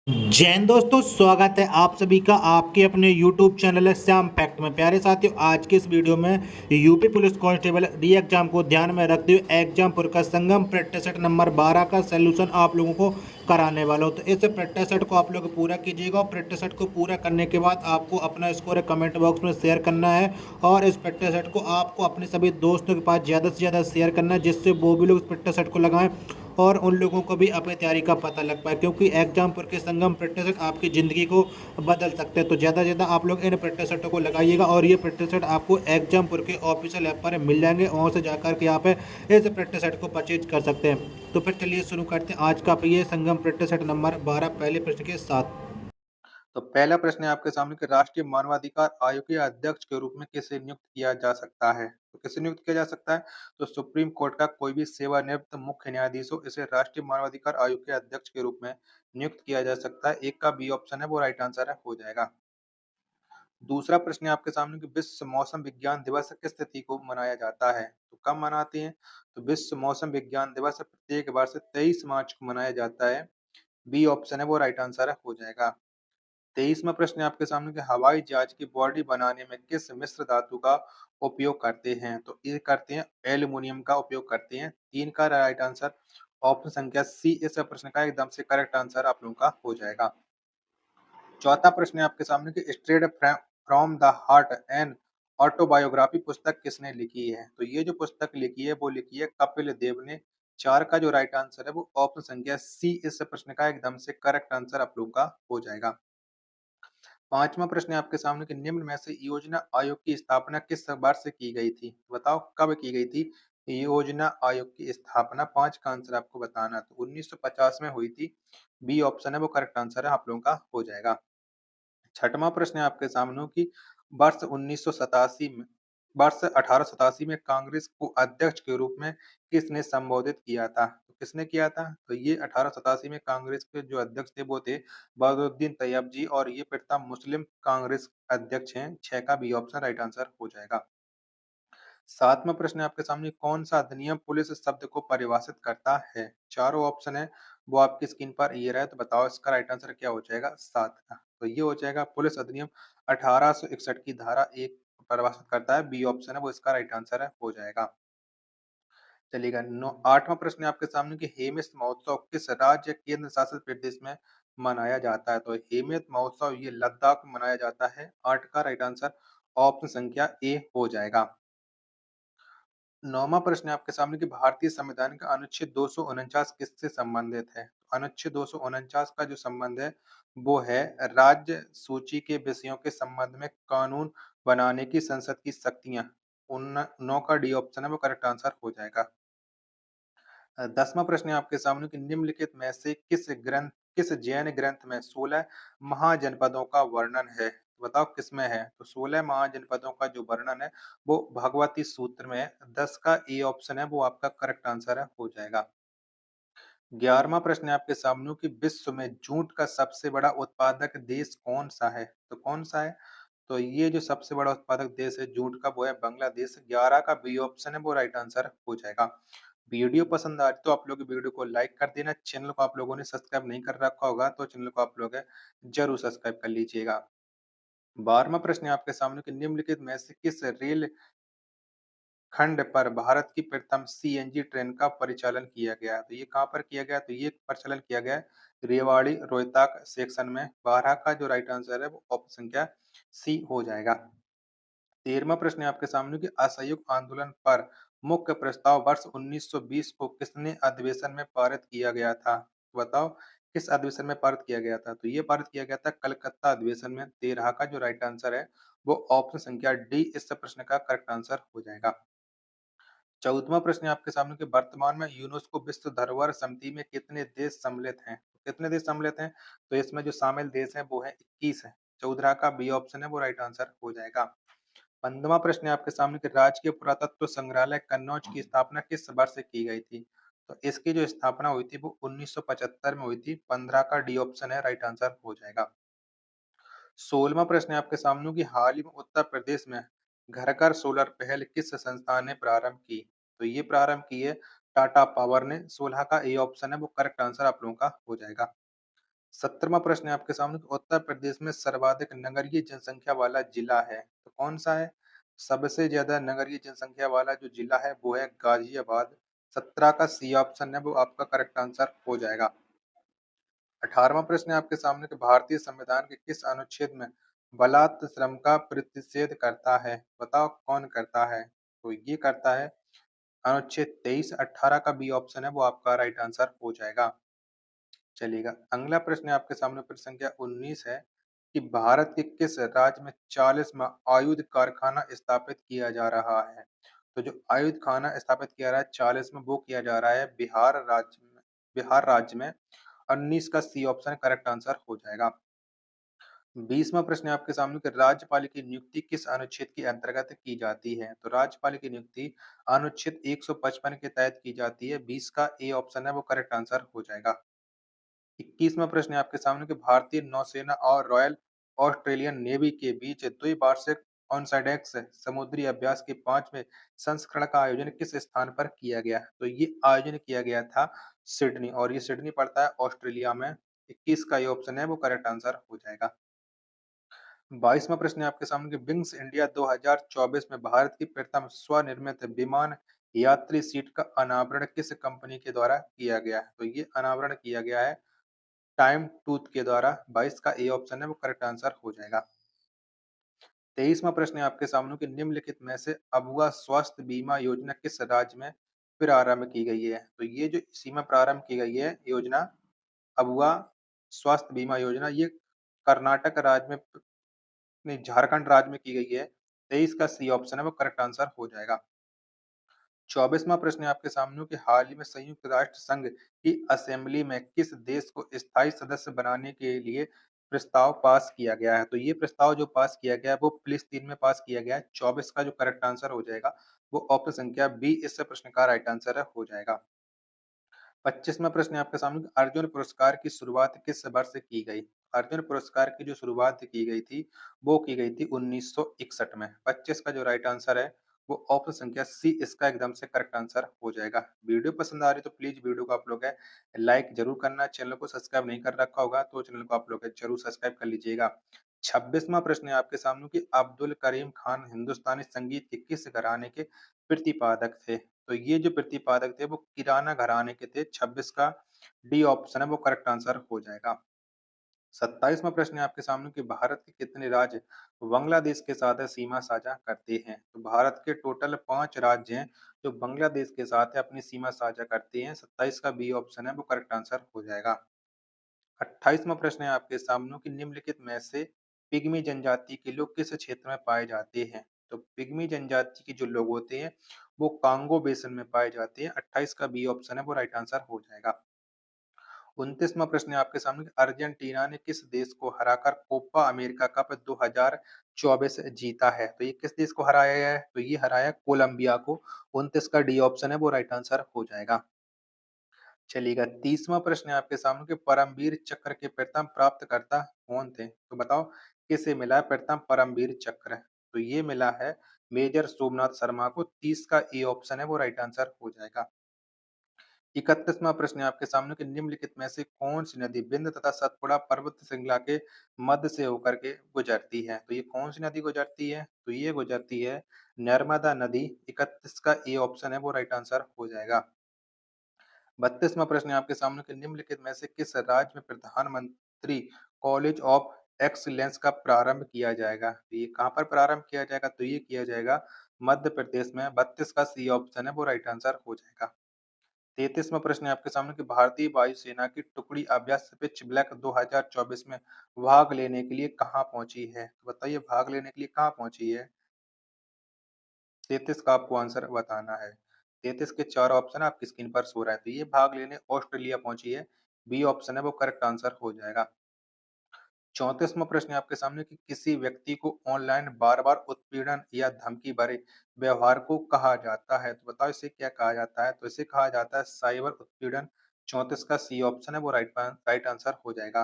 जय हिंद दोस्तों, स्वागत है आप सभी का आपके अपने YouTube चैनल है श्याम फैक्ट में। प्यारे साथियों, आज के इस वीडियो में यूपी पुलिस कांस्टेबल री एग्जाम को ध्यान में रखते हुए एग्जाम पुर का संगम प्रैक्टिस सेट नंबर 12 का सलूशन आप लोगों को कराने वाला हूं। तो इस प्रैक्टिस सेट को आप लोग पूरा कीजिएगा और प्रैक्टिस सेट को पूरा करने के बाद आपको अपना स्कोर कमेंट बॉक्स में शेयर करना है और इस प्रैक्टिस सेट को आपको अपने सभी दोस्तों के पास ज़्यादा से ज़्यादा शेयर करना है, जिससे वो भी लोग इस प्रैक्टिस सेट को लगाएं और उन लोगों को भी अपनी तैयारी का पता लग पाए, क्योंकि एग्जाम पर के संगम प्रैक्टिस सेट आपकी ज़िंदगी को बदल सकते हैं। तो ज़्यादा से ज़्यादा आप लोग इन प्रैक्टिस सेटों को लगाइएगा और ये प्रैक्टिस सेट आपको एग्जाम पर के ऑफिशियल ऐप पर मिल जाएंगे, वहाँ से जाकर के यहाँ पे इस प्रैक्टिस सेट को परचेज कर सकते हैं। तो फिर चलिए शुरू करते हैं आज का ये संगम प्रैक्टिस सेट नंबर 12 पहले प्रश्न के साथ। तो पहला प्रश्न है आपके सामने कि राष्ट्रीय मानवाधिकार आयोग के अध्यक्ष के रूप में किसे नियुक्त किया जा सकता है? तो किसे नियुक्त किया जा सकता है? तो सुप्रीम कोर्ट का कोई भी सेवानिवृत्त मुख्य न्यायाधीश हो, इसे राष्ट्रीय मानवाधिकार आयोग के अध्यक्ष के रूप में नियुक्त किया जा सकता है। एक का बी ऑप्शन है वो राइट आंसर है, हो जाएगा। दूसरा प्रश्न है आपके सामने कि विश्व मौसम विज्ञान दिवस किस तिथि को मनाया जाता है? तो कब मनाते हैं? तो विश्व मौसम विज्ञान दिवस प्रत्येक वर्ष 23 मार्च को मनाया जाता है। बी ऑप्शन है वो राइट आंसर है, हो जाएगा। 23वां प्रश्न है आपके सामने कि हवाई जहाज की बॉडी बनाने में किस मिश्र धातु का उपयोग करते हैं? तो ये करते हैं एल्युमिनियम का उपयोग करते हैं। 3 का राइट आंसर ऑप्शन संख्या सी इस प्रश्न का एकदम से करेक्ट आंसर आप लोगों का हो जाएगा। चौथा प्रश्न है आपके सामने कि straight from the heart and autobiography पुस्तक किसने लिखी है? तो ये जो पुस्तक लिखी है वो लिखी है कपिल देव ने। 4 का जो राइट आंसर है वो ऑप्शन संख्या सी इस प्रश्न का एकदम से करेक्ट आंसर आप लोगों का हो जाएगा। पांचवा प्रश्न है आपके सामने कि निम्न में से योजना आयोग की स्थापना किस वर्ष से की गई थी? बताओ कब की गई थी योजना आयोग की स्थापना? 5 का आंसर आपको बताना। तो 1950 में हुई थी। बी ऑप्शन है वो करेक्ट आंसर है आप लोगों का हो जाएगा। छठवां प्रश्न है आपके सामने कि वर्ष 1987 में वर्ष 1887 में कांग्रेस को अध्यक्ष के रूप में किसने संबोधित किया था? तो किसने किया था? तो ये 1887 में कांग्रेस के जो अध्यक्ष थे वो थे बहादुद्दीन तैयब जी और ये प्रथम मुस्लिम कांग्रेस अध्यक्ष हैं। 6 का बी ऑप्शन राइट आंसर हो जाएगा। सातवां प्रश्न है आपके सामने कौन सा अधिनियम पुलिस शब्द को परिभाषित करता है? चारों ऑप्शन है वो आपकी स्क्रीन पर ये रहा है, तो बताओ इसका राइट आंसर क्या हो जाएगा? 7 का। तो ये हो जाएगा पुलिस अधिनियम 1861 की धारा 1 परिभाषित करता है। बी ऑप्शन है वो इसका राइट आंसर है, हो जाएगा। चलिएगा नौ आठवां प्रश्न है आपके सामने कि हेमस्त महोत्सव किस राज्य केंद्र शासित प्रदेश में मनाया जाता है? तो हेमंत महोत्सव ये लद्दाख में मनाया जाता है। 8 का राइट आंसर ऑप्शन संख्या ए हो जाएगा। नौवां प्रश्न है आपके सामने कि भारतीय संविधान का अनुच्छेद 249 किससे संबंधित है? अनुच्छेद 249 का जो संबंध है वो है राज्य सूची के विषयों के संबंध में कानून बनाने की संसद की शक्तियां। उन 9 का डी ऑप्शन है वो करेक्ट आंसर हो जाएगा। 10वां प्रश्न है आपके सामने कि निम्नलिखित में से किस जैन ग्रंथ में 16 महाजनपदों का वर्णन है? बताओ किसमें है? तो 16 महाजनपदों का जो वर्णन है वो भगवती सूत्र में है। 10 का ए ऑप्शन है वो आपका करेक्ट आंसर है, हो जाएगा। 11वां प्रश्न है आपके सामने कि विश्व में जूट का सबसे बड़ा उत्पादक देश कौन सा है? तो कौन सा है? तो ये जो सबसे बड़ा उत्पादक देश है जूट का वो है बांग्लादेश। 11 का बी ऑप्शन है वो राइट आंसर हो जाएगा। वीडियो पसंद आए तो आप लोग वीडियो को लाइक कर देना। चैनल को आप लोगों ने सब्सक्राइब नहीं कर रखा होगा तो चैनल को आप लोग जरूर सब्सक्राइब कर लीजिएगा। 12वां प्रश्न है आपके सामने कि निम्नलिखित में से किस रेल खंड पर भारत की प्रथम सीएनजी ट्रेन का परिचालन किया गया? तो ये कहाँ पर किया गया? तो ये परिचालन किया गया है रेवाड़ी रोहतक सेक्शन में। 12 का जो राइट आंसर है वो ऑप्शन संख्या सी हो जाएगा। 13वां प्रश्न है आपके सामने कि असहयोग आंदोलन पर मुख्य प्रस्ताव वर्ष 1920 को किसने अधिवेशन में पारित किया गया था? बताओ किस अधिवेशन में पारित किया गया था? तो ये पारित किया गया था कलकत्ता अधिवेशन में। 13 का जो राइट आंसर है वो ऑप्शन संख्या डी इस प्रश्न का करेक्ट आंसर हो जाएगा। 14वां प्रश्न है आपके सामने कि वर्तमान में यूनेस्को विश्व धरोहर समिति में कितने देश सम्मिलित हैं? कितने देश सम्मिलित हैं? तो इसमें जो शामिल देश हैं वो है 21 है। 14 का बी ऑप्शन है वो राइट आंसर हो जाएगा। 15वां प्रश्न है आपके सामने कि राजकीय पुरातत्व संग्रहालय कन्नौज की स्थापना किस वर्ष से की गई थी? तो इसकी जो स्थापना हुई थी वो 1975 में हुई थी। 15 का डी ऑप्शन है राइट आंसर हो जाएगा। 16वां प्रश्न है आपके सामने कि हाल ही में उत्तर प्रदेश में घर घर सोलर पहल किस संस्था ने प्रारंभ की? तो ये प्रारंभ की है टाटा पावर ने। 16 का ए ऑप्शन है वो करेक्ट आंसर आप लोगों का हो जाएगा। 17वां प्रश्न है आपके सामने कि उत्तर प्रदेश में सर्वाधिक नगरीय जनसंख्या वाला जिला है, तो कौन सा है? सबसे ज्यादा नगरीय जनसंख्या वाला जो जिला है वो है गाजियाबाद। 17 का सी ऑप्शन है वो आपका करेक्ट आंसर हो जाएगा। 18वां प्रश्न है आपके सामने कि भारतीय संविधान के किस अनुच्छेद में बलात् श्रम का प्रतिषेध करता है? बताओ कौन करता है? तो ये करता है अनुच्छेद 23। 18 का बी ऑप्शन है वो आपका राइट आंसर हो जाएगा। चलिएगा, अगला प्रश्न है आपके सामने प्रश्न संख्या 19 है कि भारत के किस राज्य में 40वां आयुध कारखाना स्थापित किया जा रहा है? तो जो आयुध खाना स्थापित किया जा रहा है 40 में वो किया जा रहा है बिहार राज्य में। 19 का सी ऑप्शन करेक्ट आंसर हो जाएगा। 20वां प्रश्न है आपके सामने कि राज्यपाल की नियुक्ति किस अनुच्छेद के अंतर्गत की जाती है? तो राज्यपाल की नियुक्ति अनुच्छेद 155 के तहत की जाती है। 20 का ए ऑप्शन है वो करेक्ट आंसर हो जाएगा। 21वां प्रश्न है आपके सामने कि भारतीय नौसेना और रॉयल ऑस्ट्रेलियन नेवी के बीच द्विवार्षिक ऑनसाइडेक्स समुद्री अभ्यास के 5वें संस्करण का आयोजन किस स्थान पर किया गया? तो ये आयोजन किया गया था सिडनी, और ये सिडनी पड़ता है ऑस्ट्रेलिया में। 21 का ये ऑप्शन है वो करेक्ट आंसर हो जाएगा। 22वां प्रश्न है आपके सामने कि विंग्स इंडिया 2024 में भारत की प्रथम स्वनिर्मित विमान यात्री सीट का अनावरण किस कंपनी के द्वारा किया गया है? तो ये अनावरण किया गया है टाइम टूथ के द्वारा। 22 का ए ऑप्शन है वो करेक्ट आंसर हो जाएगा। 23वां प्रश्न है आपके सामने कि निम्नलिखित में से अबुआ स्वास्थ्य बीमा योजना किस राज्य में प्रारंभ की गई है? तो ये जो इसी में प्रारंभ की गई है योजना अबुआ स्वास्थ्य बीमा योजना, ये कर्नाटक राज्य में नहीं, झारखंड राज्य में की गई है। 23 का सी ऑप्शन है वो करेक्ट आंसर हो जाएगा। 24वां प्रश्न है आपके सामने कि हाल ही में संयुक्त राष्ट्र संघ की असेंबली में किस देश को स्थायी सदस्य बनाने के लिए प्रस्ताव पास किया गया है? तो ये प्रस्ताव जो पास किया गया है वो फिलिस्तीन में पास किया गया है। 24 का जो करेक्ट आंसर हो जाएगा वो ऑप्शन संख्या बी इस प्रश्न का राइट आंसर है हो जाएगा। 25वां प्रश्न है आपके सामने कि अर्जुन पुरस्कार की शुरुआत किस वर्ष की गई? अर्जुन पुरस्कार की जो शुरुआत की गई थी वो की गई थी 1961 में। 25 का जो राइट आंसर है वो ऑप्शन संख्या सी इसका एकदम से करेक्ट आंसर हो जाएगा। वीडियो पसंद आ रही है तो प्लीज वीडियो को आप लोग है लाइक जरूर करना। चैनल को सब्सक्राइब नहीं कर रखा होगा तो चैनल को आप लोग है जरूर सब्सक्राइब कर लीजिएगा। 26वां प्रश्न है आपके सामने कि अब्दुल करीम खान हिंदुस्तानी संगीत के किस घराने के प्रतिपादक थे? तो ये जो प्रतिपादक थे वो किराना घराने के थे। 26 का डी ऑप्शन है वो करेक्ट आंसर हो जाएगा। 27वां प्रश्न है आपके सामने कि भारत के कितने राज्य बांग्लादेश के साथ सीमा साझा करते हैं? तो भारत के टोटल 5 राज्य हैं जो बांग्लादेश के साथ अपनी सीमा साझा करते हैं। 27 का बी ऑप्शन है वो करेक्ट आंसर हो जाएगा। 28वां प्रश्न है आपके सामने कि निम्नलिखित में से पिग्मी जनजाति के लोग किस क्षेत्र में पाए जाते हैं? तो पिग्मी जनजाति के जो लोग होते हैं वो कांगो बेसिन में पाए जाते हैं। 28 का बी ऑप्शन है वो राइट आंसर हो जाएगा। 29वां प्रश्न है आपके सामने कि अर्जेंटीना ने किस देश को हराकर कोपा अमेरिका कप 2024 जीता है? तो ये किस देश को हराया है? तो ये हराया कोलंबिया को। 29 का डी ऑप्शन है वो राइट आंसर हो जाएगा। चलिएगा, 30वां प्रश्न है आपके सामने कि परमवीर चक्र के प्रथम प्राप्तकर्ता कौन थे? तो बताओ किसे मिला है प्रथम परमवीर चक्र? तो ये मिला है मेजर सोमनाथ शर्मा को। 30 का ए ऑप्शन है वो राइट आंसर हो जाएगा। 31वां प्रश्न है आपके सामने कि निम्नलिखित में से कौन सी नदी विंध्य तथा सतपुड़ा पर्वत श्रृंखला के मध्य से होकर के गुजरती है? तो ये कौन सी नदी गुजरती है? तो ये गुजरती है नर्मदा नदी। 31 का ए ऑप्शन है वो राइट आंसर हो जाएगा। 32वां प्रश्न है आपके सामने कि निम्नलिखित में से किस राज्य में प्रधानमंत्री कॉलेज ऑफ एक्सीलेंस का प्रारंभ किया जाएगा? तो ये कहाँ पर प्रारंभ किया जाएगा? तो ये किया जाएगा मध्य प्रदेश में। 32 का सी ऑप्शन है वो राइट आंसर हो जाएगा। 33वां प्रश्न है आपके सामने कि भारतीय वायुसेना की टुकड़ी अभ्यास पिच ब्लैक 2024 में भाग लेने के लिए कहाँ पहुंची है? तो बताइए भाग लेने के लिए कहाँ पहुंची है? 33 का आपको आंसर बताना है। 33 के 4 ऑप्शन आपकी स्क्रीन पर शो रहा है। तो ये भाग लेने ऑस्ट्रेलिया पहुंची है। बी ऑप्शन है वो करेक्ट आंसर हो जाएगा। 34वां प्रश्न है आपके सामने कि किसी व्यक्ति को ऑनलाइन बार-बार उत्पीड़न या धमकी भरे व्यवहार को कहा जाता है? तो बताओ इसे क्या कहा जाता है? तो इसे कहा जाता है साइबर उत्पीड़न। 34 का सी ऑप्शन है वो राइट आंसर हो जाएगा।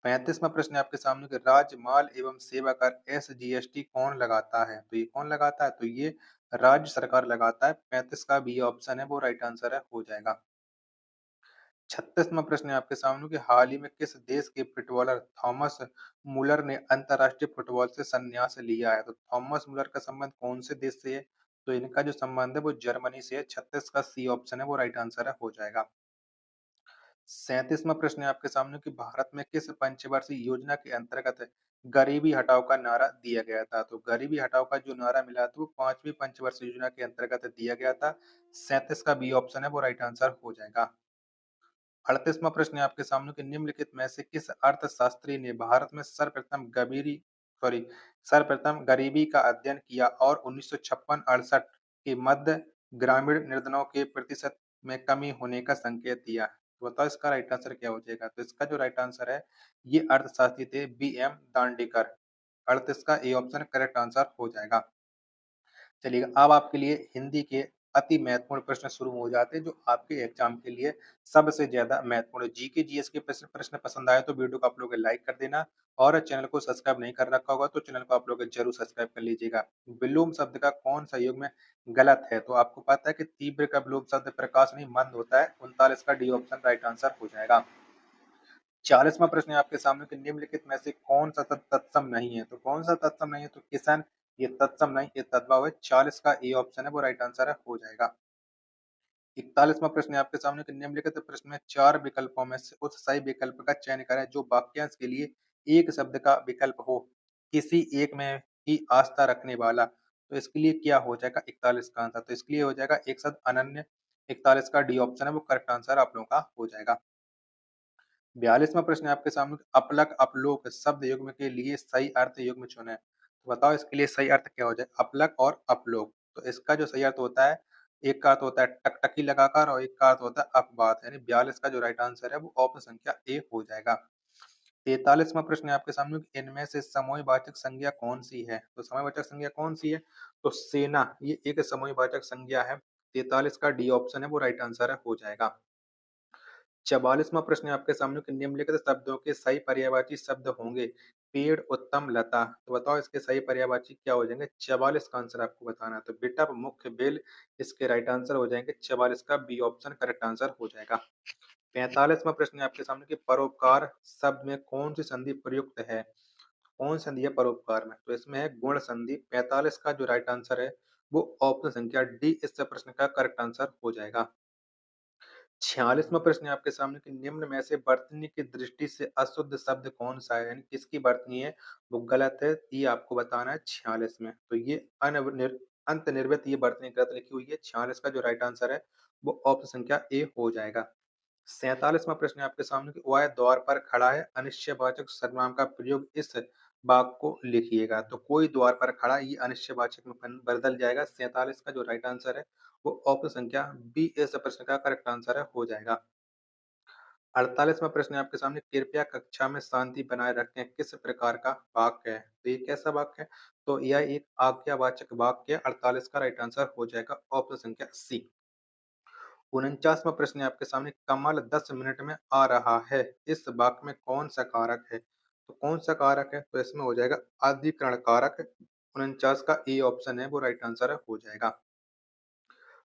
35वां प्रश्न है आपके सामने कि राज्य माल एवं सेवा कर एसजीएसटी कौन लगाता है? तो ये कौन लगाता है? तो ये राज्य सरकार लगाता है। 35 का बी ऑप्शन है वो राइट आंसर है हो जाएगा। 36वां प्रश्न है आपके सामने कि हाल ही में किस देश के फुटबॉलर थॉमस मुलर ने अंतर्राष्ट्रीय फुटबॉल से संन्यास लिया है? तो थॉमस मुलर का संबंध कौन से देश से है? तो इनका जो संबंध है वो जर्मनी से है। 36 का सी ऑप्शन है वो राइट आंसर है, हो जाएगा। 37वां प्रश्न है आपके सामने कि भारत में किस पंचवर्षीय योजना के अंतर्गत गरीबी हटाओ का नारा दिया गया था? तो गरीबी हटाओ का जो नारा मिला था वो 5वीं पंचवर्षीय योजना के अंतर्गत दिया गया था। 37 का बी ऑप्शन है वो राइट आंसर हो जाएगा। 38वां प्रश्न है आपके सामने कि निम्नलिखित में से किस अर्थशास्त्री ने भारत में सर्वप्रथम गरीबी का अध्ययन किया और 1956-68 के मध्य ग्रामीण निर्धनों के प्रतिशत में कमी होने का संकेत दिया? तो बताओ इसका राइट आंसर क्या हो जाएगा? तो इसका जो राइट आंसर है ये अर्थशास्त्री थे बी.एम. दांडेकर। 38 का ए ऑप्शन करेक्ट आंसर हो जाएगा। चलिए अब आपके लिए हिंदी के अति महत्वपूर्ण प्रश्न शुरू हो जाते हैं जो आपके एग्जाम के लिए सबसे ज्यादा महत्वपूर्ण है। जीके जीएस के प्रश्न प्रश्न पसंद आए तो वीडियो को आप लोग लाइक कर देना और चैनल को सब्सक्राइब नहीं कर रखा होगा तो चैनल को आप लोग जरूर सब्सक्राइब कर लीजिएगा। विलोम शब्द का कौन सा युग में गलत है? तो आपको पता है कि तीव्र का विलोम शब्द प्रकाश नहीं मंद होता है। 39 का डी ऑप्शन राइट आंसर हो जाएगा। 40वां प्रश्न है आपके सामने कि निम्नलिखित में से कौन सा तत्सम नहीं है? तो कौन सा तत्सम नहीं है? तो किसान ये तत्सम नहीं, ये तद्भव है। 40 का ए ऑप्शन है वो राइट आंसर है, हो जाएगा। 41वां प्रश्न है आपके सामने कि निम्नलिखित प्रश्न में 4 विकल्पों में से उस सही विकल्प का चयन करें जो वाक्यांश के लिए एक शब्द का विकल्प हो, किसी एक में ही आस्था रखने वाला। तो इसके लिए क्या हो जाएगा 41 का आंसर? तो इसके लिए हो जाएगा एक शब्द अनन्य। 41 का डी ऑप्शन है वो करेक्ट आंसर आप लोगों का हो जाएगा। 42वां प्रश्न है आपके सामने अपलक अपलोक शब्द युग्म के लिए सही अर्थ युग्म चुनें। तो बताओ इसके लिए सही अर्थ क्या हो जाए? अपलक और अपलोक। तो इसका जो सही अर्थ होता है, एक का अर्थ होता है टकटकी लगाकर और एक का अर्थ होता है अपवाद। यानी 42 का जो राइट आंसर है वो ऑप्शन संख्या ए हो जाएगा। 43वां प्रश्न है आपके सामने कि इनमें से समूहवाचक संज्ञा कौन सी है? तो समूहवाचक संज्ञा कौन सी है? तो सेना ये एक समूहवाचक संज्ञा है। 43 का डी ऑप्शन है वो राइट आंसर है, हो जाएगा। 44वां प्रश्न है आपके सामने कि निम्नलिखित शब्दों के सही पर्यायवाची शब्द होंगे पेड़, उत्तम, लता। तो बताओ इसके सही पर्यायवाची क्या हो जाएंगे? 44 का आंसर आपको बताना है। तो बिटप, मुख्य, बेल इसके राइट आंसर हो जाएंगे। 44 का बी ऑप्शन करेक्ट आंसर हो जाएगा। 45वां प्रश्न है आपके सामने कि परोपकार शब्द में कौन सी संधि प्रयुक्त है? कौन संधि है परोपकार में? तो इसमें है गुण संधि। 45 का जो राइट आंसर है वो ऑप्शन संख्या डी इस प्रश्न का करेक्ट आंसर हो जाएगा। 46वां प्रश्न है आपके सामने कि निम्न में से वर्तनी की दृष्टि से अशुद्ध शब्द कौन सा है? यानी किसकी वर्तनी है वो गलत है, ये आपको बताना है 46 में। तो ये अंत निर्वृत ये वर्तनी गलत लिखी हुई है। 46 का जो राइट आंसर है वो ऑप्शन संख्या ए हो जाएगा। 47वां प्रश्न है आपके सामने कि वह द्वार पर खड़ा है अनिश्चयवाचक सर्वनाम का प्रयोग इस वाक्य को लिखिएगा। तो कोई द्वार पर खड़ा ये अनिश्चयवाचक में बदल जाएगा। 47 का जो राइट आंसर है वो ऑप्शन संख्या बी इस प्रश्न का करेक्ट आंसर है, हो जाएगा। 48वां प्रश्न है आपके सामने कृपया कक्षा में शांति बनाए रखें किस प्रकार का वाक्य है? तो ये कैसा वाक्य है? तो यह एक आज्ञावाचक वाक्य है। 48 का राइट आंसर हो जाएगा ऑप्शन संख्या सी। 49वां प्रश्न है आपके सामने कमल 10 मिनट में आ रहा है इस वाक्य में कौन सा कारक है? तो कौन सा कारक है? तो इसमें हो जाएगा अधिकरण कारक। 49 का ए ऑप्शन है वो राइट आंसर है, हो जाएगा।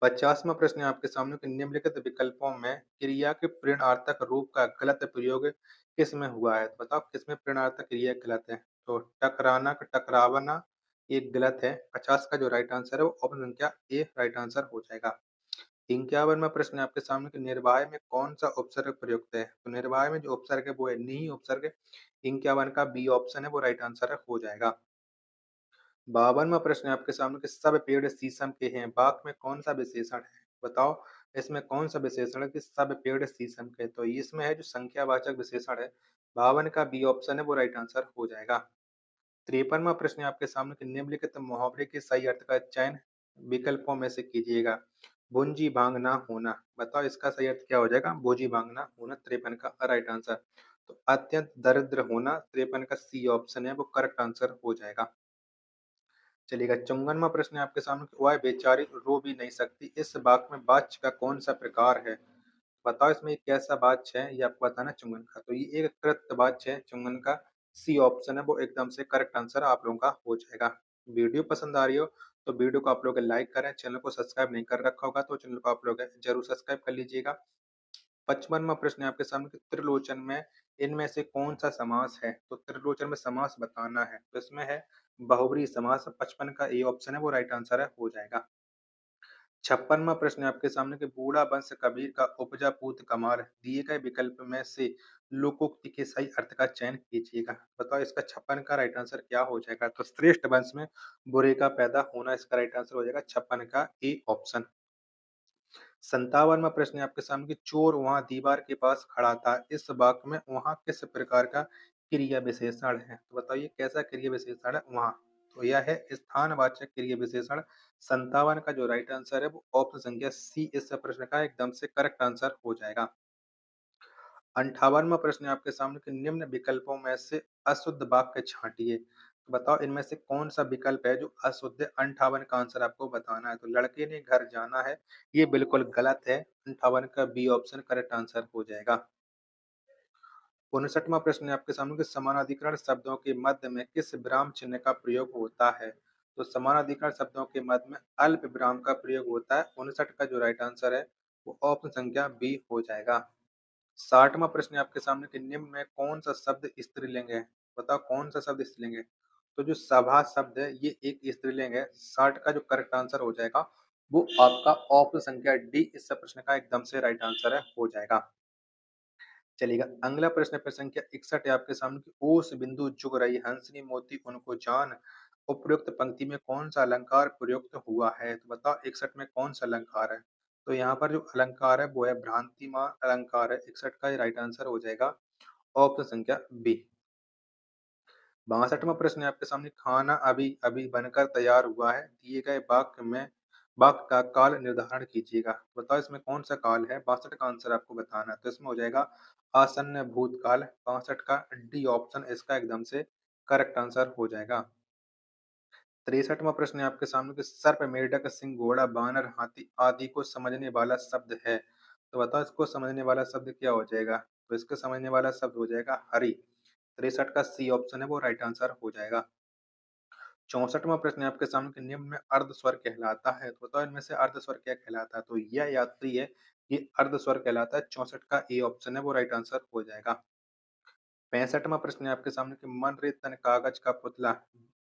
50वां प्रश्न है आपके सामने कि निम्नलिखित विकल्पों में क्रिया के प्रेरणार्थक रूप का गलत प्रयोग किसमें हुआ है? तो बताओ किसमें प्रेरणार्थक क्रिया गलत है? तो टकराना टकरावना ये गलत है। 50 का जो राइट आंसर है वो ऑप्शन संख्या ए राइट आंसर हो जाएगा। 51वां प्रश्न है आपके सामने कि निर्वाय में कौन सा उपसर्ग प्रयुक्त है? तो निर्वाय में जो उपसर्ग है वो है नी उपसर्ग। 51 का बी ऑप्शन है वो राइट आंसर है, हो जाएगा। 52वां प्रश्न है आपके सामने कि सब पेड़ शीशम के हैं वाक्य में कौन सा विशेषण है? बताओ इसमें कौन सा विशेषण है कि सब पेड़ शीशम के? तो इसमें है जो संख्यावाचक विशेषण है। 52 का बी ऑप्शन है वो राइट आंसर हो जाएगा। 53वां प्रश्न है आपके सामने कि निम्नलिखित मुहावरे के सही अर्थ का चयन विकल्पों में से कीजिएगा। भुंजी भांगना होना। बताओ इसका सही अर्थ क्या हो जाएगा? भुजी भांगना होना। 53 का राइट आंसर। तो अत्यंत दरिद्र होना 53 का सी ऑप्शन है वो करेक्ट आंसर हो जाएगा। चलिएगा 54वां प्रश्न है आपके सामने कि वह बेचारी रो भी नहीं सकती इस वाक्य में वाच्य का कौन सा प्रकार है? बताओ इसमें एक कैसा वाच्य है ये आपको बताना है चुंगन का। तो ये एक कृत वाच्य है चुंगन का। सी ऑप्शन है वो एकदम से करेक्ट आंसर आप लोगों का हो जाएगा। वीडियो पसंद आ रही हो तो वीडियो को आप लोग लाइक करें। चैनल को सब्सक्राइब नहीं कर रखा होगा तो चैनल को आप लोग जरूर सब्सक्राइब कर लीजिएगा। 55वां प्रश्न है आपके सामने कि त्रिलोचन में इनमें से कौन-सा समास है? तो त्रिलोचन में समास बताना है। तो इसमें है बहुब्रीहि समास। 55 का ए ऑप्शन है वो राइट आंसर है, हो जाएगा। 56वां प्रश्न है आपके सामने कि बूढ़ा वंश कबीर का उपजा पूत कमार दिए गए विकल्प में से लोकोक्ति के सही अर्थ का चयन कीजिएगा। बताओ इसका 56 का राइट आंसर क्या हो जाएगा? तो श्रेष्ठ वंश में बुरे का पैदा होना इसका राइट आंसर हो जाएगा 56 का ए ऑप्शन। 57वां प्रश्न है आपके सामने कि चोर वहां दीवार के पास खड़ा था। इस वाक्य में वहां किस प्रकार का क्रिया विशेषण है? तो बताइए कैसा क्रिया विशेषण है वहां? तो यह है स्थानवाचक क्रिया विशेषण। 57 का जो राइट आंसर है वो ऑप्शन संख्या सी इस प्रश्न का एकदम से करेक्ट आंसर हो जाएगा। 58वां प्रश्न है आपके सामने कि निम्न विकल्पों में से अशुद्ध वाक्य छांटिए। तो बताओ इनमें से कौन सा विकल्प है जो अशुद्ध है? 58 का आंसर आपको बताना है। तो लड़के ने घर जाना है, ये बिल्कुल गलत है। 58 का बी ऑप्शन करेक्ट आंसर हो जाएगा। 59वां प्रश्न है आपके सामने कि समानाधिकरण शब्दों के मध्य में किस विराम चिन्ह का प्रयोग होता है? तो समानाधिकरण शब्दों के मध्य में अल्प विराम का प्रयोग होता है। 59 का जो राइट आंसर है वो ऑप्शन संख्या बी हो जाएगा। 60वां प्रश्न है आपके सामने कि निम्न में कौन सा शब्द स्त्रीलिंग है? बताओ कौन सा शब्द स्त्रीलिंग है? तो जो सभा शब्द है ये एक स्त्रीलिंग है। 60 का जो करेक्ट आंसर हो जाएगा वो आपका ऑप्शन संख्या डी इस प्रश्न का एकदम से राइट आंसर है, हो जाएगा। चलिएगा अगला प्रश्न प्रश्न संख्या 61 है आपके सामने कि ओस बिंदु जुग रही हंसनी मोती उनको जान उपयुक्त पंक्ति में कौन सा अलंकार प्रयुक्त हुआ है? तो बताओ 61 में कौन सा अलंकार है? तो यहाँ पर जो अलंकार है वो है भ्रांतिमान अलंकार है। 61 का राइट आंसर हो जाएगा ऑप्शन संख्या बी। 62वां प्रश्न है आपके सामने खाना अभी अभी बनकर तैयार हुआ है दिए गए वाक्य में वाक्य का काल निर्धारण कीजिएगा। बताओ इसमें कौन सा काल है? 62 का आंसर आपको बताना है। तो इसमें हो जाएगा आसन्न भूतकाल। 62 का डी ऑप्शन इसका एकदम से करेक्ट आंसर हो जाएगा। 63वां प्रश्न है आपके सामने कि सर्प मेढक सिंह घोड़ा बानर हाथी आदि को समझने वाला शब्द है। तो बताओ इसको समझने वाला शब्द क्या हो जाएगा? तो इसको समझने वाला शब्द हो जाएगा हरि। 63 का सी ऑप्शन है वो राइट आंसर हो जाएगा। 64वां प्रश्न है आपके सामने कि निम्न में अर्ध स्वर कहलाता है। तो बताओ इनमें से अर्ध स्वर क्या कहलाता है? तो यह यात्री है, ये अर्ध स्वर कहलाता है। 64 का ए ऑप्शन है वो राइट आंसर हो जाएगा। 65वां प्रश्न है आपके सामने कि मन रे तन कागज का पुतला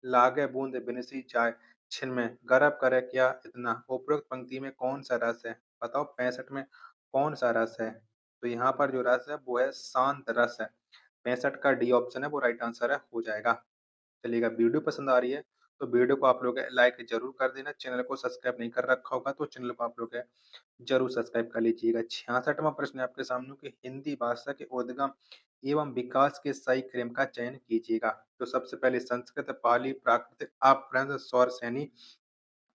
लागे बूंद बिनसी जाय छिन में गर्भ करे क्या इतना उपरोक्त पंक्ति में कौन सा रस है? बताओ 65 में कौन सा रस है? तो यहाँ पर जो रस है वो है शांत रस है। 65 का डी ऑप्शन है वो राइट आंसर है, हो जाएगा। चलिएगा वीडियो पसंद आ रही है तो वीडियो को आप लोग लाइक जरूर कर देना। चैनल को सब्सक्राइब नहीं कर रखा होगा तो चैनल को आप लोग जरूर सब्सक्राइब कर लीजिएगा। 66वां प्रश्न है आपके सामने कि हिंदी भाषा के उद्गम एवं विकास के सही क्रम का चयन कीजिएगा। तो सबसे पहले संस्कृत, पाली, प्राकृत, अपभ्रंश, सौर सैनी,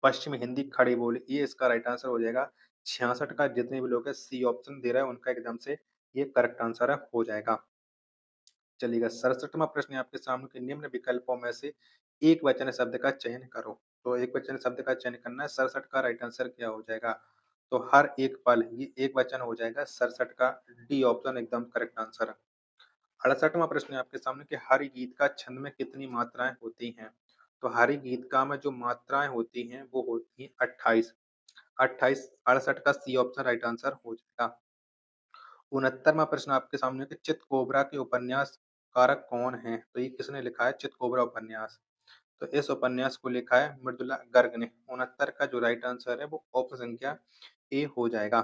पश्चिमी हिंदी, खड़ी बोली, ये इसका राइट आंसर हो जाएगा। 66 का जितने भी लोग सी ऑप्शन दे रहे हैं उनका एकदम से ये करेक्ट आंसर है, हो जाएगा। चलिएगा 67वां प्रश्न है आपके सामने कि निम्न विकल्पों में से एक वचन शब्द का चयन करो। तो एक वचन शब्द का चयन करना है। 67 का राइट आंसर क्या हो जाएगा? तो हर एक पल, ये एक वचन हो जाएगा। 67 का डी ऑप्शन एकदम करेक्ट आंसर है। 68वां प्रश्न है आपके सामने कि हरि गीत का छंद में कितनी मात्राएं होती हैं? तो हरि गीत का में जो मात्राएं होती हैं वो होती हैं 28। 28 68 का सी ऑप्शन राइट आंसर हो जाएगा। 69वां प्रश्न आपके सामने कि चितकोबरा के उपन्यास कारक कौन है? तो ये किसने लिखा है चितकोबरा उपन्यास? तो इस उपन्यास को लिखा है मृदुला गर्ग ने। 69 का जो राइट आंसर है वो ऑप्शन संख्या ए हो जाएगा।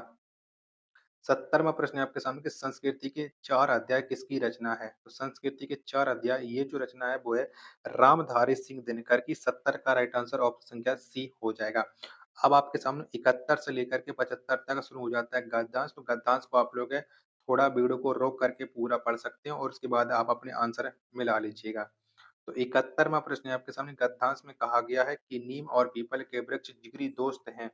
70वां प्रश्न है आपके सामने कि संस्कृति के 4 अध्याय किसकी रचना है? तो संस्कृति के 4 अध्याय ये जो रचना है वो है रामधारी सिंह दिनकर की। 70 का राइट आंसर ऑप्शन संख्या सी हो जाएगा। अब आपके सामने 71 से लेकर के 75 तक शुरू हो जाता है गद्यांश। तो गद्यांश को आप लोग थोड़ा वीडियो को रोक करके पूरा पढ़ सकते हैं और उसके बाद आप अपने आंसर मिला लीजिएगा। तो 71वां प्रश्न है आपके सामने गद्यांश में कहा गया है कि नीम और पीपल के वृक्ष जिगरी दोस्त हैं।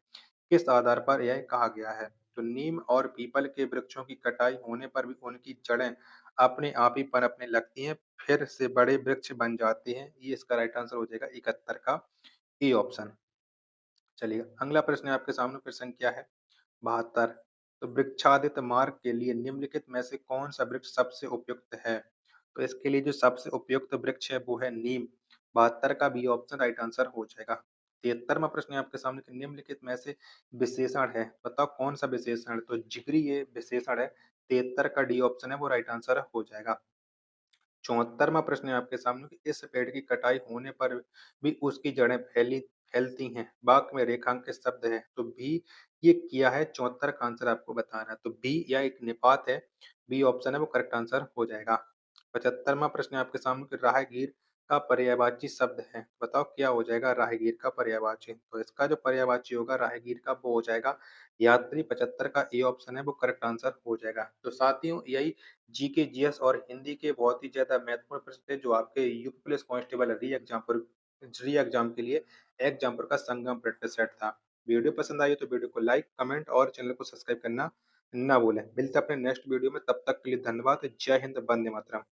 किस आधार पर यह कहा गया है? तो नीम और पीपल के वृक्षों की कटाई होने पर भी उनकी जड़ें अपने आप ही पनपने लगती हैं, फिर से बड़े वृक्ष बन जाते हैं। ये इसका राइट आंसर हो जाएगा 71 का ए ऑप्शन। चलिए अगला प्रश्न है आपके सामने, प्रश्न क्या है 72। तो वृक्षादित मार्ग के लिए निम्नलिखित में से कौन सा वृक्ष सबसे उपयुक्त है? तो इसके लिए जो सबसे उपयुक्त वृक्ष है वो है नीम। 72 का बी ऑप्शन राइट आंसर हो जाएगा। 73वां प्रश्न है आपके सामने कि निम्नलिखित में से विशेषण है, बताओ कौन सा विशेषण? तो जिगरी ये विशेषण है। 73 का डी ऑप्शन है वो राइट आंसर हो जाएगा। 74वां प्रश्न है आपके सामने कि इस पेड़ की कटाई होने पर भी उसकी जड़ें फैलती हैं। वाक्य में रेखांकित शब्द है तो बी ये किया है। 74 का आंसर आपको बताना है तो बी या एक निपात है। बी ऑप्शन है वो करेक्ट आंसर हो जाएगा। 75वां प्रश्न है आपके सामने कि राहगीर का पर्यायवाची शब्द है। बताओ क्या हो जाएगा राहगीर का पर्यायवाची? तो इसका जो पर्यायवाची होगा राहगीर का वो हो जाएगा यात्री। 75 का ए ऑप्शन है वो करेक्ट आंसर हो जाएगा। तो साथियों यही जीके, जीएस और हिंदी के बहुत ही ज़्यादा महत्वपूर्ण प्रश्न थे जो आपके यूपी पुलिस कांस्टेबल री एग्जाम के लिए एग्जाम्पल का संगम प्रैक्टिस सेट था। वीडियो पसंद आई तो वीडियो को लाइक, कमेंट और चैनल को सब्सक्राइब करना ना भूलें। मिलते हैं अपने नेक्स्ट वीडियो में, तब तक के लिए धन्यवाद। जय हिंद, वंदे मातरम।